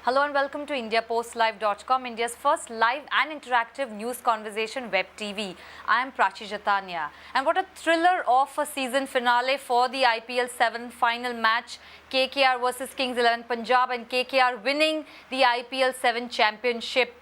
Hello and welcome to IndiaPostLive.com, India's first live and interactive news conversation web TV. I am Prachi Jatania. And what a thriller of a season finale for the IPL 7 final match. KKR versus Kings 11 Punjab, and KKR winning the IPL 7 championship.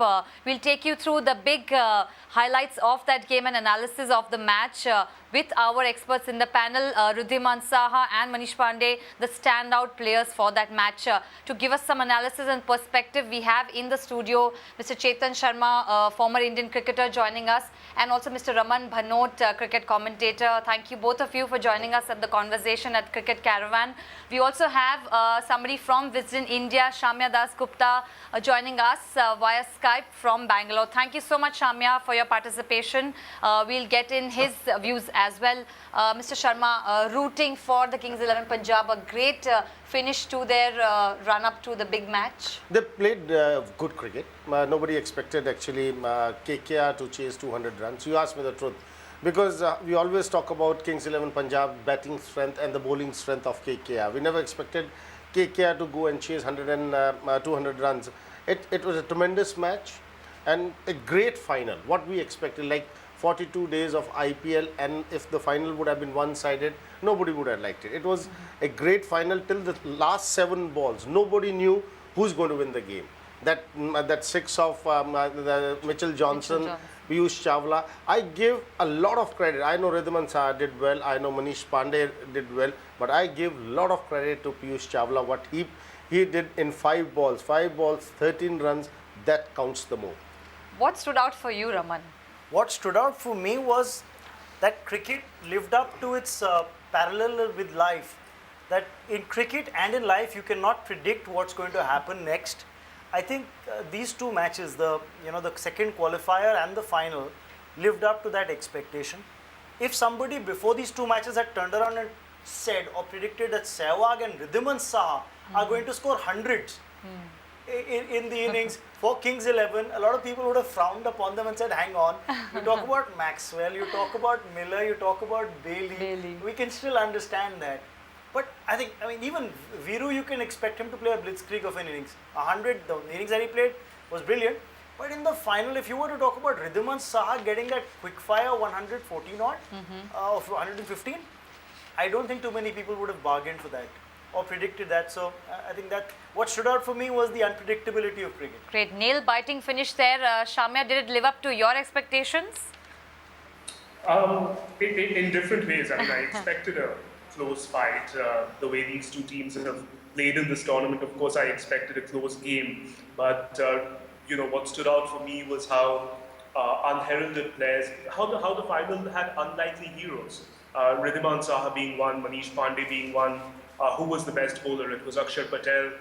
We'll take you through the big highlights of that game and analysis of the match with our experts in the panel, Ridhiman Saha and Manish Pandey, the standout players for that match. To give us some analysis and perspective, we have in the studio Mr. Chetan Sharma, former Indian cricketer, joining us, and also Mr. RAMAN, BHANOT, cricket commentator. Thank you both of you for joining us at the conversation at Cricket Caravan. We also have somebody from Wisden, India, SHAMYA DASGUPTA, joining us via Skype from Bangalore. Thank you so much, SHAMYA, for your participation. We'll get in his views as well. Mr. Sharma, rooting for the Kings 11 Punjab, a great finish to their run-up to the big match. They played good cricket. Nobody expected actually KKR to chase 200 runs. You asked me the truth. Because we always talk about Kings 11 Punjab batting strength and the bowling strength of KKR. We never expected KKR to go and chase 200 runs. It was a tremendous match and a great final. What we expected, like 42 days of IPL, and if the final would have been one-sided, nobody would have liked it. It was a great final till the last 7 balls. Nobody knew who's going to win the game. That 6 of Mitchell Johnson, Piyush Chawla, I give a lot of credit. I know Ridhiman Saha did well, I know Manish Pandey did well, but I give a lot of credit to Piyush Chawla. What he did in 5 balls, 13 runs, that counts the more. What stood out for you, Raman? What stood out for me was that cricket lived up to its parallel with life. That in cricket and in life, you cannot predict what's going to happen next. I think these 2 matches, the second qualifier and the final, lived up to that expectation. If somebody before these 2 matches had turned around and said or predicted that Sehwag and Ridhiman Saha are going to score hundreds in the innings for Kings 11, a lot of people would have frowned upon them and said, hang on, you talk about Maxwell, you talk about Miller, you talk about Bailey. We can still understand that. But I mean, even Viru, you can expect him to play a blitzkrieg of an innings. 100, the innings that he played was brilliant. But in the final, if you were to talk about Ridhiman Saha getting that quick-fire 114 odd, of 115, I don't think too many people would have bargained for that or predicted that. So I think that what stood out for me was the unpredictability of cricket. Great, nail-biting finish there. Shamya, did it live up to your expectations? In different ways. I mean, I expected a close fight. The way these 2 teams have played in this tournament, of course, I expected a close game. But what stood out for me was how unheralded players, how the final had unlikely heroes. Ridhiman Saha being one, Manish Pandey being one. Who was the best bowler? It was Akshar Patel,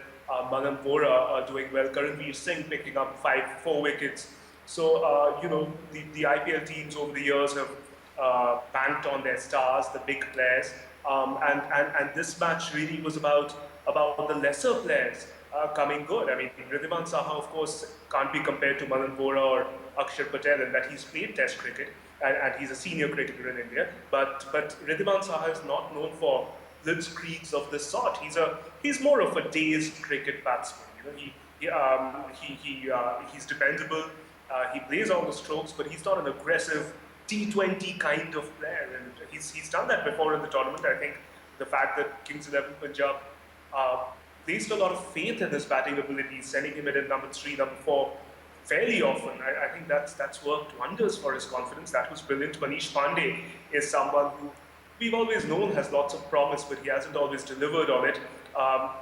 Manan Vora doing well, Caravan Singh picking up 4 wickets. So, the IPL teams over the years have banked on their stars, the big players. And this match really was about the lesser players coming good. I mean, Ridhiman Saha, of course, can't be compared to Manan Vora or Akshar Patel in that he's played Test cricket and he's a senior cricketer in India. But Ridhiman Saha is not known for blitzkriegs of this sort. He's more of a dazed cricket batsman. He's dependable. He plays all the strokes, but he's not an aggressive T20 kind of player, and he's done that before in the tournament. I think the fact that Kings 11 Punjab placed a lot of faith in his batting abilities, sending him in at number 3, number 4 fairly often, I think that's worked wonders for his confidence. That was brilliant. Manish Pandey is someone who we've always known has lots of promise, but he hasn't always delivered on it.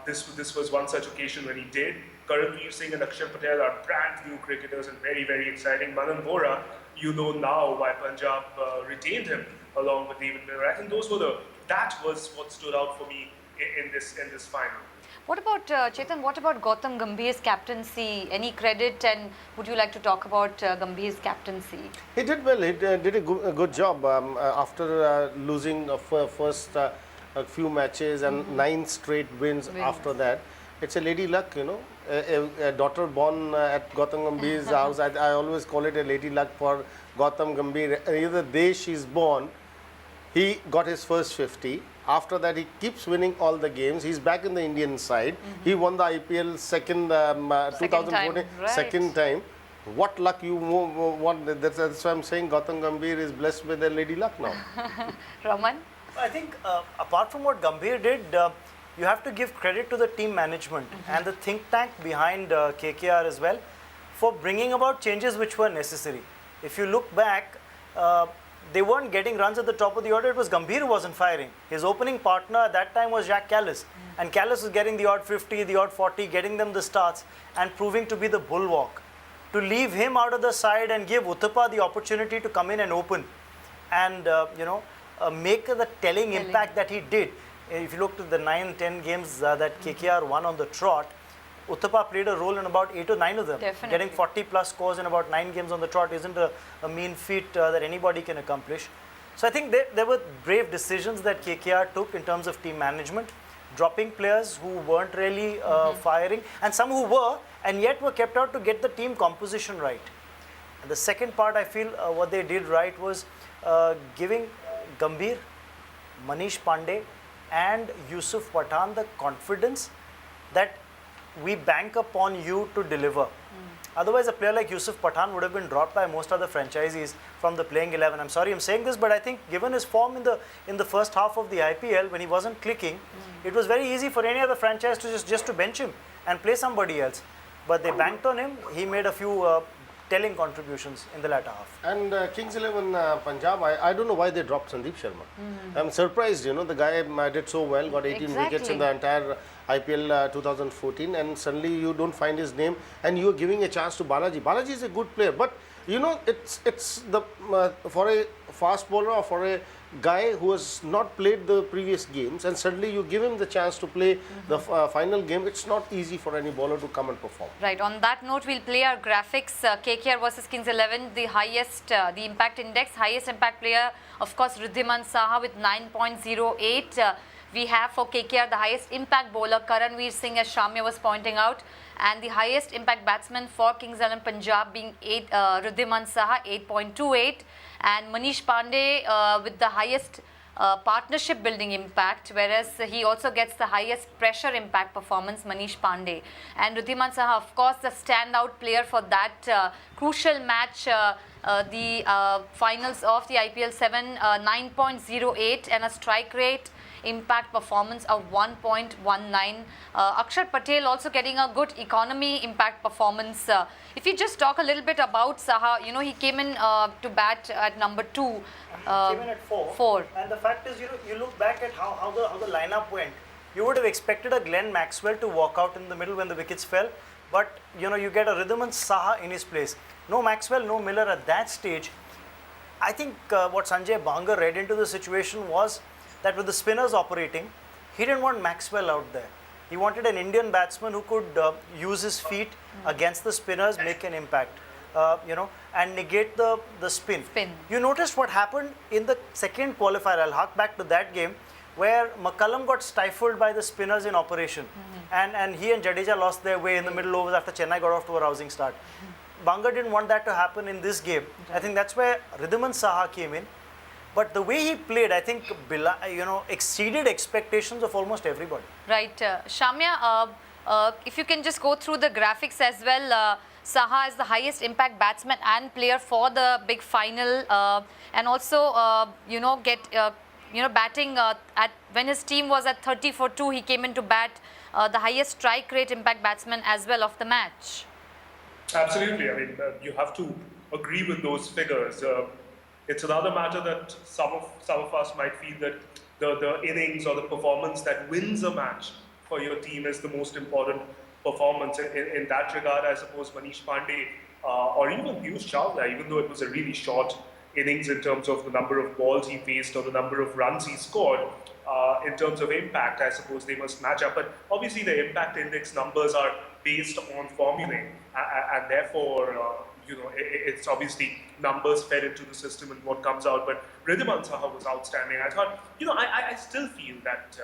This was one such occasion when he did. Caravan Singh and Akshar Patel are brand new cricketers and very, very exciting. Manan Vora, you know now why Punjab retained him along with David Miller. I think that was what stood out for me in this final. What about, Chetan, what about Gautam Gambhir's captaincy? Any credit, and would you like to talk about Gambhir's captaincy? He did well. He did a good job after losing first few matches and 9 straight wins after that. It's a lady luck, a daughter born at Gautam Gambhir's house. I always call it a lady luck for Gautam Gambhir. Either day she's born, he got his first 50. After that, he keeps winning all the games. He's back in the Indian side. He won the IPL second, 2014, right. second time. What luck you won. That's why I'm saying Gautam Gambhir is blessed with a lady luck now. Raman? I think apart from what Gambhir did, you have to give credit to the team management and the think tank behind KKR as well for bringing about changes which were necessary. If you look back, they weren't getting runs at the top of the order. It was Gambhir who wasn't firing. His opening partner at that time was Jack Callis. And Callis was getting the odd 50, the odd 40, getting them the starts and proving to be the bulwark. To leave him out of the side and give Uthappa the opportunity to come in and open and, make the telling impact that he did. If you look at the 9-10 games that KKR won on the trot, Uthappa played a role in about 8 or 9 of them. Definitely. Getting 40 plus scores in about 9 games on the trot isn't a mean feat that anybody can accomplish. So I think there were brave decisions that KKR took in terms of team management, dropping players who weren't really firing and some who were and yet were kept out to get the team composition right. And the second part I feel what they did right was giving Gambhir, Manish Pandey and Yusuf Pathan the confidence that we bank upon you to deliver. Otherwise, a player like Yusuf Pathan would have been dropped by most other franchisees from the playing 11. I'm sorry I'm saying this, but I think given his form in the first half of the IPL, when he wasn't clicking, it was very easy for any other franchise to just to bench him and play somebody else. But they banked on him. He made a few telling contributions in the latter half. And Kings 11 Punjab, I don't know why they dropped Sandeep Sharma. I'm surprised, the guy did so well, got 18 wickets in the entire IPL 2014, and suddenly you don't find his name and you're giving a chance to Balaji. Balaji is a good player, but it's the for a fast bowler or for a guy who has not played the previous games and suddenly you give him the chance to play the final game, it's not easy for any bowler to come and perform. Right. On that note, we'll play our graphics. KKR versus Kings 11, the highest, the impact index, highest impact player, of course, Wriddhiman Saha with 9.08. We have for KKR the highest impact bowler, Karanveer Singh, as Shamya was pointing out, and the highest impact batsman for Kings 11 Punjab being Wriddhiman Saha, 8.28, and Manish Pandey with the highest partnership building impact, whereas he also gets the highest pressure impact performance, Manish Pandey. And Wriddhiman Saha, of course, the standout player for that crucial match, the finals of the IPL 7, 9.08 and a strike rate impact performance of 1.19. Akshar Patel also getting a good economy impact performance. If you just talk a little bit about Saha, he came in to bat at number 2. Came in at 4. And the fact is, you look back at how the lineup went. You would have expected a Glenn Maxwell to walk out in the middle when the wickets fell, but you get a Wriddhiman Saha in his place. No Maxwell, no Miller at that stage. I think what Sanjay Banga read into the situation was that with the spinners operating, he didn't want Maxwell out there. He wanted an Indian batsman who could use his feet against the spinners, make an impact, and negate the spin. You noticed what happened in the second qualifier. I'll hark back to that game where McCullum got stifled by the spinners in operation. And he and Jadeja lost their way in the middle overs after Chennai got off to a rousing start. Banga didn't want that to happen in this game. I think that's where Wriddhiman Saha came in. But the way he played, I think, exceeded expectations of almost everybody. Right. Shamya, if you can just go through the graphics as well. Saha is the highest impact batsman and player for the big final. And also, batting at when his team was at 30 for 2, he came in to bat the highest strike rate impact batsman as well of the match. Absolutely. I mean, you have to agree with those figures. It's another matter that some of us might feel that the innings or the performance that wins a match for your team is the most important performance. In that regard, I suppose Manish Pandey or even Piyush Chawla, even though it was a really short innings in terms of the number of balls he faced or the number of runs he scored, in terms of impact, I suppose they must match up. But obviously the impact index numbers are based on formulae, and therefore, it's obviously numbers fed into the system and what comes out. But Wriddhiman Saha was outstanding. I thought, I still feel that,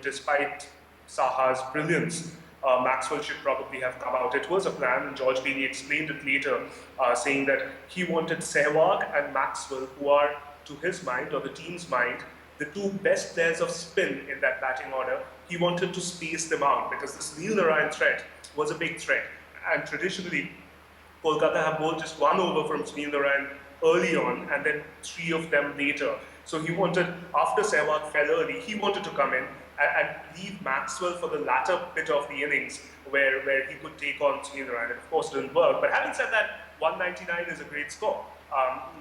despite Saha's brilliance, Maxwell should probably have come out. It was a plan, and George Bailey explained it later, saying that he wanted Sehwag and Maxwell, who are, to his mind, or the team's mind, the two best players of spin in that batting order, he wanted to space them out because the Sunil Narine threat was a big threat. And traditionally, Kolkata have bowled just one over from Sunil Narine early on and then three of them later. So he wanted, after Sehwag fell early, he wanted to come in and leave Maxwell for the latter bit of the innings where he could take on Sunil Narine. And of course, it didn't work. But having said that, 199 is a great score.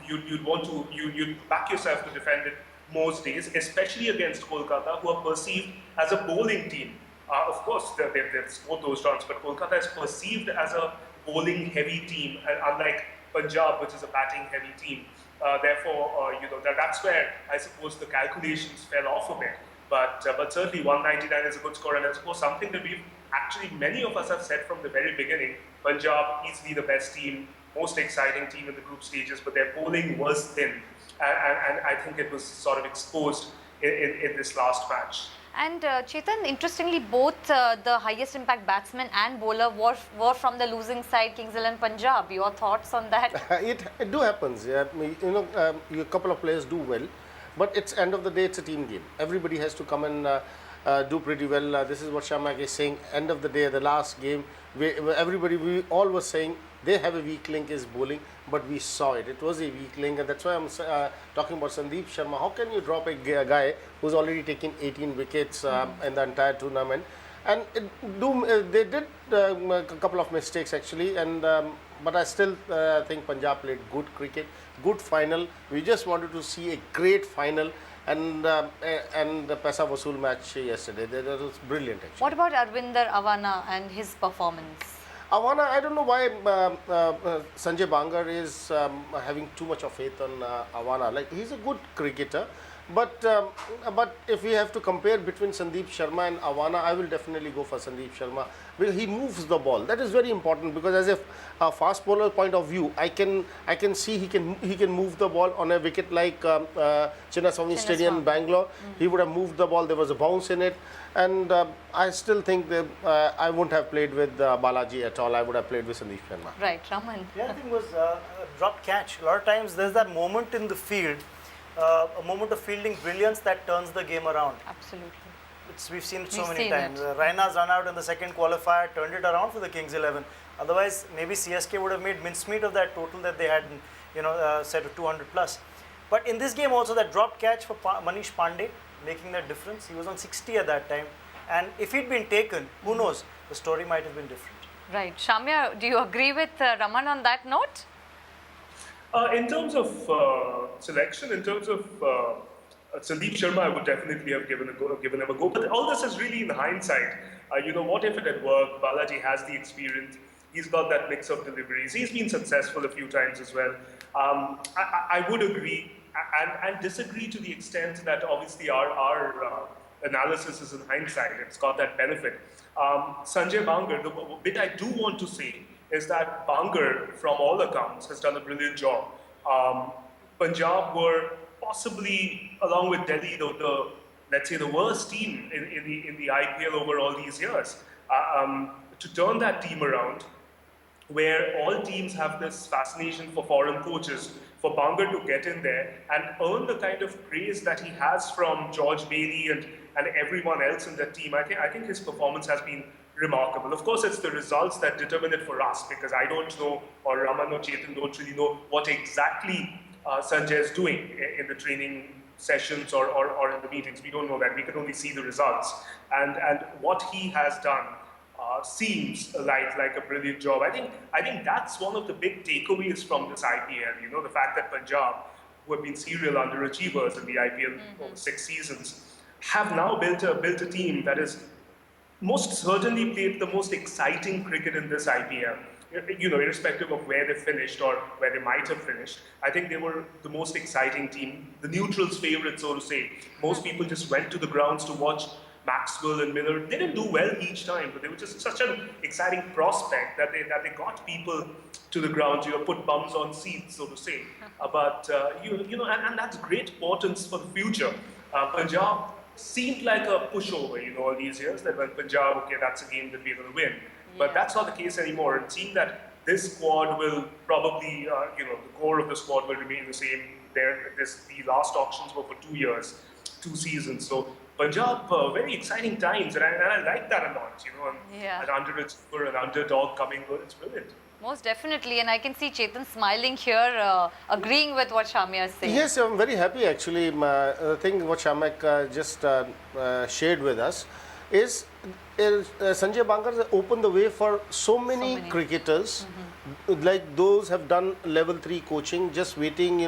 You'd back yourself to defend it most days, especially against Kolkata, who are perceived as a bowling team. Of course, they've scored those runs, but Kolkata is perceived as a bowling-heavy team, unlike Punjab, which is a batting-heavy team. Therefore, that's where I suppose the calculations fell off a bit. But certainly 199 is a good score, and I suppose something that many of us have said from the very beginning. Punjab easily the best team, most exciting team in the group stages, but their bowling was thin, and I think it was sort of exposed in this last match. And Chetan, interestingly, both the highest impact batsman and bowler were from the losing side, Kings XI Punjab. Your thoughts on that? It do happens. Yeah, a couple of players do well, but it's end of the day, it's a team game. Everybody has to come and do pretty well. This is what SHAMYA is saying. End of the day, the last game, we all were saying they have a weak link is bowling, but we saw it. It was a weak link, and that's why I'm talking about Sandeep Sharma. How can you drop a guy who's already taken 18 wickets in the entire tournament? And they did a couple of mistakes actually, and but I still think Punjab played good cricket, good final. We just wanted to see a great final. And the Paisa Vasool match yesterday, that was brilliant actually. What about Arvinder Awana and his performance? Awana, I don't know why Sanjay Bangar is having too much of faith on Awana. Like, he's a good cricketer, but if we have to compare between Sandeep Sharma and Awana, I will definitely go for Sandeep Sharma. Well, he moves the ball. That is very important because as a fast bowler point of view, I can see he can move the ball on a wicket like Chinnaswamy Stadium, Bangalore. He would have moved the ball. There was a bounce in it. And I still think that I wouldn't have played with Balaji at all. I would have played with Sandeep Sharma. Right, Raman. The other thing was a drop catch. A lot of times there's that moment in the field, a moment of fielding brilliance that turns the game around. Absolutely. We've seen it so many times. Raina's run out in the second qualifier turned it around for the Kings 11. Otherwise, maybe CSK would have made mincemeat of that total that they had, set to 200 plus. But in this game also, that drop catch for Manish Pandey, making that difference. He was on 60 at that time, and if he'd been taken, who knows, the story might have been different. Right. Shamya, do you agree with Raman on that note? In terms of selection, in terms of Sandeep Sharma, I would definitely have given him a go. But all this is really in hindsight. What if it had worked? Balaji has the experience. He's got that mix of deliveries. He's been successful a few times as well. I would agree and disagree to the extent that obviously our analysis is in hindsight. It's got that benefit. Sanjay Bangar, the bit I do want to say is that Bangar, from all accounts, has done a brilliant job. Punjab were possibly, along with Delhi, let's say the worst team in the IPL over all these years. To turn that team around, where all teams have this fascination for foreign coaches, for Bangar to get in there and earn the kind of praise that he has from George Bailey and everyone else in the team, I think his performance has been remarkable. Of course, it's the results that determine it for us, because I don't know, or Raman or Chetan don't really know what exactly Sanjay is doing in the training sessions or in the meetings. We don't know that. We can only see the results. And what he has done seems like a brilliant job. I think that's one of the big takeaways from this IPL. The fact that Punjab, who have been serial underachievers in the IPL over 6 seasons, have now built a team that is most certainly played the most exciting cricket in this IPL. Irrespective of where they finished or where they might have finished, I think they were the most exciting team, the neutrals' favorite, so to say. Most people just went to the grounds to watch Maxwell and Miller. They didn't do well each time, but they were just such an exciting prospect that they got people to the ground, put bums on seats, so to say. And that's great importance for the future. Punjab seemed like a pushover, all these years, that when Punjab, okay, that's a game that we're going to win. But that's not the case anymore. It seems that this squad will probably, the core of the squad will remain the same. The last auctions were for 2 years. 2 seasons. So Punjab, very exciting times, and I like that a lot. Yeah. An underachiever, an underdog coming good, it's brilliant. Most definitely, and I can see Chetan smiling here, agreeing with what Shamya is saying. Yes, I'm very happy actually. The thing what Shamak just shared with us is Sanjay Bangar has opened the way for so many cricketers, like those have done level 3 coaching, just waiting,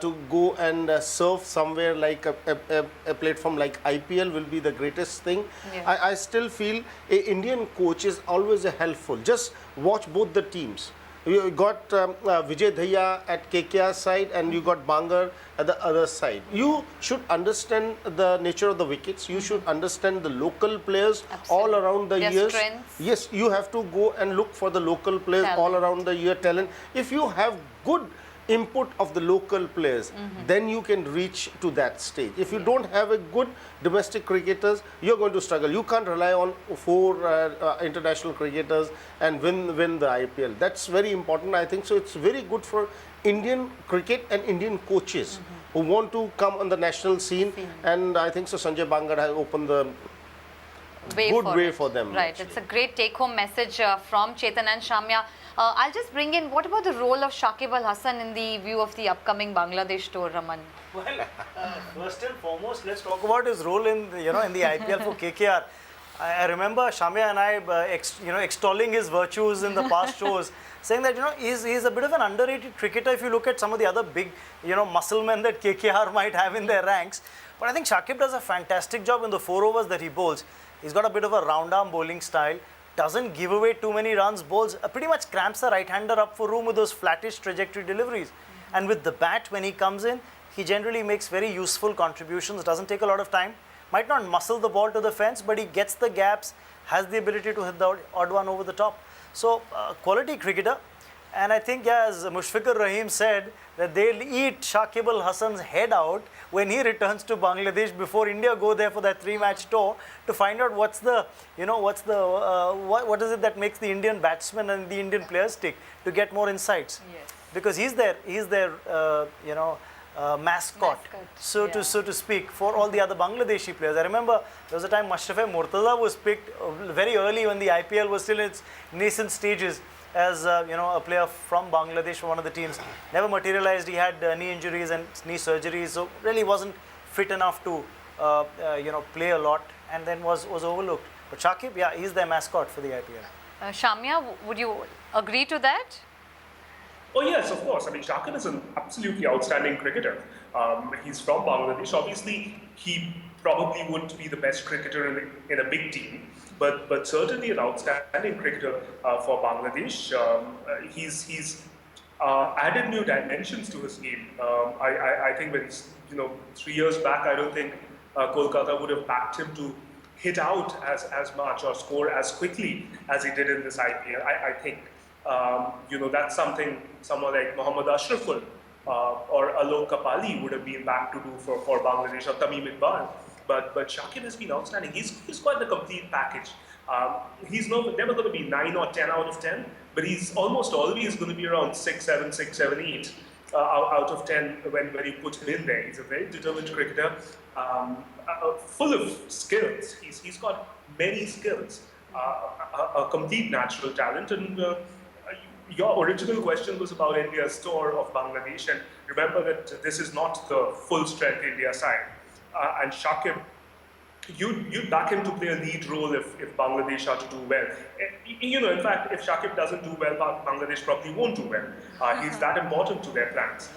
to go and serve somewhere like a platform like IPL will be the greatest thing. Yeah. I still feel a Indian coach is always helpful. Just watch both the teams. You got Vijay Dhaya at KKR side and you got Bangar at the other side. You should understand the nature of the wickets. You should understand the local players all around the Their years. strengths. Yes, you have to go and look for the local players all around the year talent. If you have good input of the local players, then you can reach to that stage. If you don't have a good domestic cricketers, you're going to struggle. You can't rely on 4 international cricketers and win the IPL. That's very important, I think. So it's very good for Indian cricket and Indian coaches who want to come on the national scene. And I think so Sanjay Bangar has opened the good way for them. Right, actually. it's a great take-home message from Chetan and Shamya. I'll just bring in, what about the role of Shakib Al Hasan in the view of the upcoming Bangladesh tour, Raman? Well, first and foremost, let's talk about his role in the, in the IPL for KKR. I remember Shamya and I, extolling his virtues in the past shows, saying that he's a bit of an underrated cricketer if you look at some of the other big muscle men that KKR might have in their ranks. But I think Shakib does a fantastic job in the 4 overs that he bowls. He's got a bit of a round arm bowling style. Doesn't give away too many runs, bowls pretty much cramps the right-hander up for room with those flattish trajectory deliveries. And with the bat, when he comes in, he generally makes very useful contributions, doesn't take a lot of time, might not muscle the ball to the fence, but he gets the gaps, has the ability to hit the odd one over the top. So, quality cricketer. And I think, as Mushfiqur Rahim said, that they'll eat Shakib Al Hasan's head out when he returns to Bangladesh before India go there for that 3-match tour to find out what is it that makes the Indian batsmen and the Indian players tick, to get more insights. Yes. Because he's their mascot, so to speak, for all the other Bangladeshi players. I remember there was a time Mashraf Murtaza was picked very early when the IPL was still in its nascent stages as a player from Bangladesh for one of the teams. Never materialized. He had knee injuries and knee surgeries, so really wasn't fit enough to play a lot, and then was overlooked. But Shakib, yeah, he's their mascot for the IPL. Shamya, would you agree to that? Oh yes, of course. I mean, Shakib is an absolutely outstanding cricketer. He's from Bangladesh. Obviously, he probably wouldn't be the best cricketer in a big team, but certainly an outstanding cricketer for Bangladesh. He's added new dimensions to his game. I think when 3 years back, I don't think Kolkata would have backed him to hit out as much or score as quickly as he did in this IPL. I think. That's something someone like Mohammad Ashraful or Alok Kapali would have been back to do for Bangladesh, or Tamim Iqbal. But Shakib has been outstanding. He's quite the complete package. He's never going to be 9 or 10 out of 10, but he's almost always going to be around 6, 7, 8 out of 10 when you put him in there. He's a very determined cricketer, full of skills. He's got many skills, a complete natural talent. And your original question was about India's tour of Bangladesh, and remember that this is not the full strength India side. And Shakib, you'd back him to play a lead role if Bangladesh are to do well. In fact, if Shakib doesn't do well, Bangladesh probably won't do well. He's that important to their plans.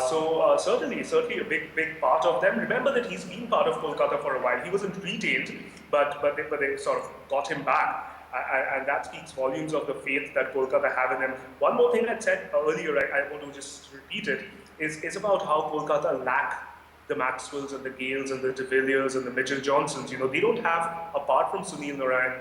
So certainly a big part of them. Remember that he's been part of Kolkata for a while. He wasn't retained, but they sort of got him back. And that speaks volumes of the faith that Kolkata have in him. One more thing I said earlier, I want to just repeat it, is about how Kolkata lack the Maxwells and the Gales and the De Villiers and the Mitchell Johnsons. They don't have, apart from Sunil Narayan,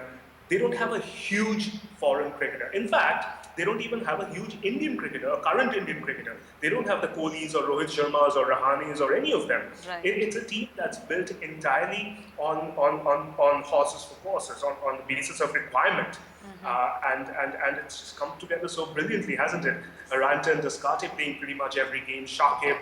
they don't have a huge foreign cricketer. In fact, they don't even have a huge Indian cricketer, a current Indian cricketer. They don't have the Kohlis or Rohit Sharmas or Rahanes or any of them. Right. It's a team that's built entirely on horses for courses, on the basis of requirement. And it's just come together so brilliantly, hasn't it? Aranta and Descarte playing pretty much every game, Shakib.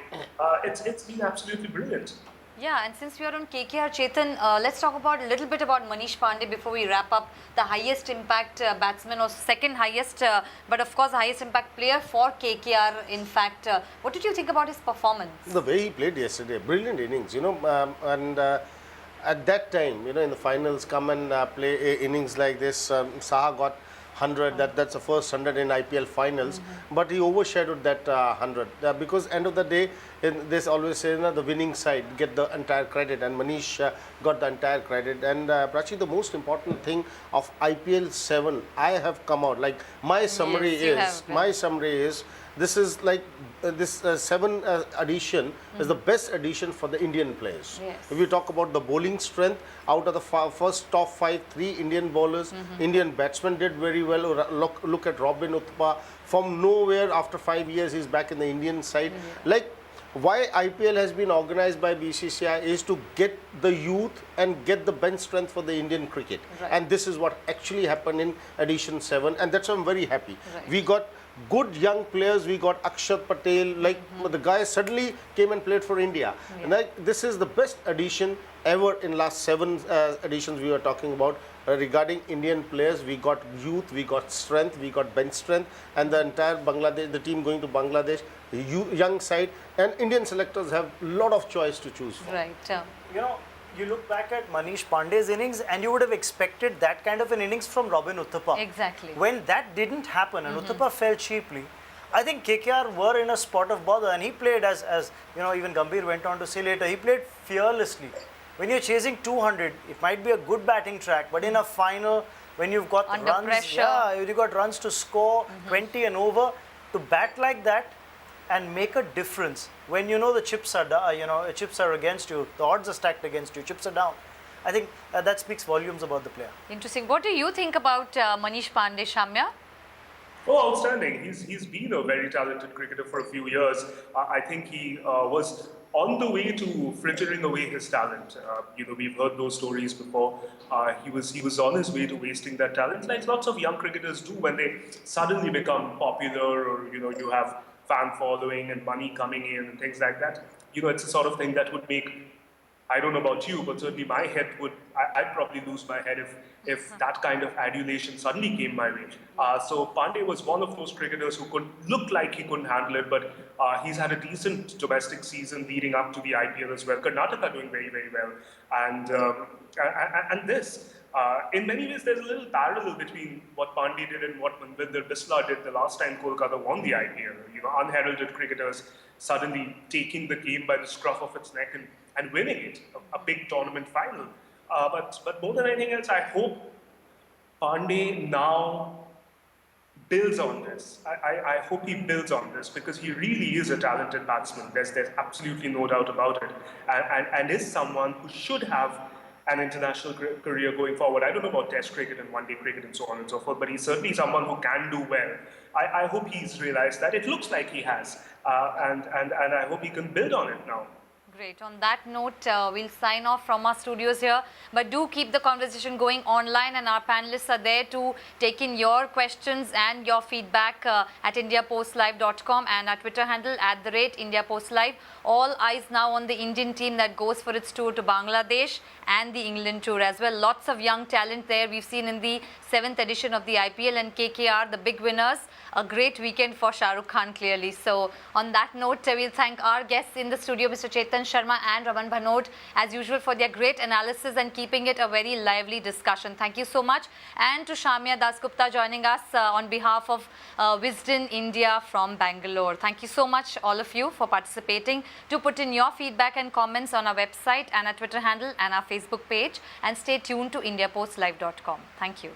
It's been absolutely brilliant. Yeah, and since we are on KKR, Chetan, let's talk about a little bit about Manish Pandey before we wrap up. The highest impact batsman, or second highest, but of course, highest impact player for KKR. In fact, what did you think about his performance? The way he played yesterday, brilliant innings, and at that time, in the finals, come and play innings like this. Saha got 100. That's the first 100 in IPL finals, but he overshadowed that 100 because end of the day, this always say the winning side get the entire credit, and Manish got the entire credit. And Prachi, the most important thing of IPL 7, I have come out like my summary is this is like this 7 edition is the best edition for the Indian players. Yes. If you talk about the bowling strength, out of the first top 5, 3 Indian bowlers, Indian batsmen did very well. Look at Robin Uthappa. From nowhere, after 5 years, he's back in the Indian side. Like, why IPL has been organized by BCCI is to get the youth and get the bench strength for the Indian cricket. Right. And this is what actually happened in edition 7, and that's why I'm very happy. Right. We got good young players. We got Akshat Patel, like the guy suddenly came and played for India. And this is the best edition ever in last 7 editions we were talking about. Regarding Indian players, we got youth, we got strength, we got bench strength, and the entire Bangladesh, the team going to Bangladesh, young side, and Indian selectors have a lot of choice to choose from. Right. You look back at Manish Pandey's innings and you would have expected that kind of an innings from Robin Uthappa. Exactly. When that didn't happen and Uthappa fell cheaply, I think KKR were in a spot of bother, and he played as even Gambhir went on to say later, he played fearlessly. When you're chasing 200, it might be a good batting track, but in a final, when you've got Under runs, pressure. you've got runs to score, 20 and over, to bat like that and make a difference when the chips are chips are against you, the odds are stacked against you, chips are down. I think that speaks volumes about the player. Interesting. What do you think about Manish Pandey, Shamya? Oh, outstanding. He's been a very talented cricketer for a few years. I think he was on the way to frittering away his talent. We've heard those stories before. He was on his way to wasting that talent, like lots of young cricketers do when they suddenly become popular, or you have fan following and money coming in and things like that. It's the sort of thing that would make, I don't know about you, but certainly my head I'd probably lose my head if that kind of adulation suddenly came my way. So Pandey was one of those cricketers who could look like he couldn't handle it, but he's had a decent domestic season leading up to the IPL as well. Karnataka doing very, very well. And this, in many ways, there's a little parallel between what Pandey did and what Manvinder Bisla did the last time Kolkata won the IPL. Unheralded cricketers suddenly taking the game by the scruff of its neck and winning it, a big tournament final. But more than anything else, I hope Pandey now builds on this. I hope he builds on this, because he really is a talented batsman. There's absolutely no doubt about it, and is someone who should have an international career going forward. I don't know about Test cricket and one-day cricket and so on and so forth, but he's certainly someone who can do well. I hope he's realized that. It looks like he has, and I hope he can build on it now. Great. On that note, we'll sign off from our studios here. But do keep the conversation going online, and our panelists are there to take in your questions and your feedback at indiapostlive.com and our Twitter handle @IndiaPostLive. All eyes now on the Indian team that goes for its tour to Bangladesh and the England tour as well. Lots of young talent there. We've seen in the 7th edition of the IPL, and KKR, the big winners. A great weekend for Shah Rukh Khan, clearly. So on that note, we'll thank our guests in the studio, Mr. Chetan Sharma and Raman BHANOT, as usual, for their great analysis and keeping it a very lively discussion. Thank you so much. And to Shamya DASGUPTA joining us on behalf of Wisden India from Bangalore. Thank you so much, all of you, for participating. Do put in your feedback and comments on our website and our Twitter handle and our Facebook page. And stay tuned to indiapostlive.com. Thank you.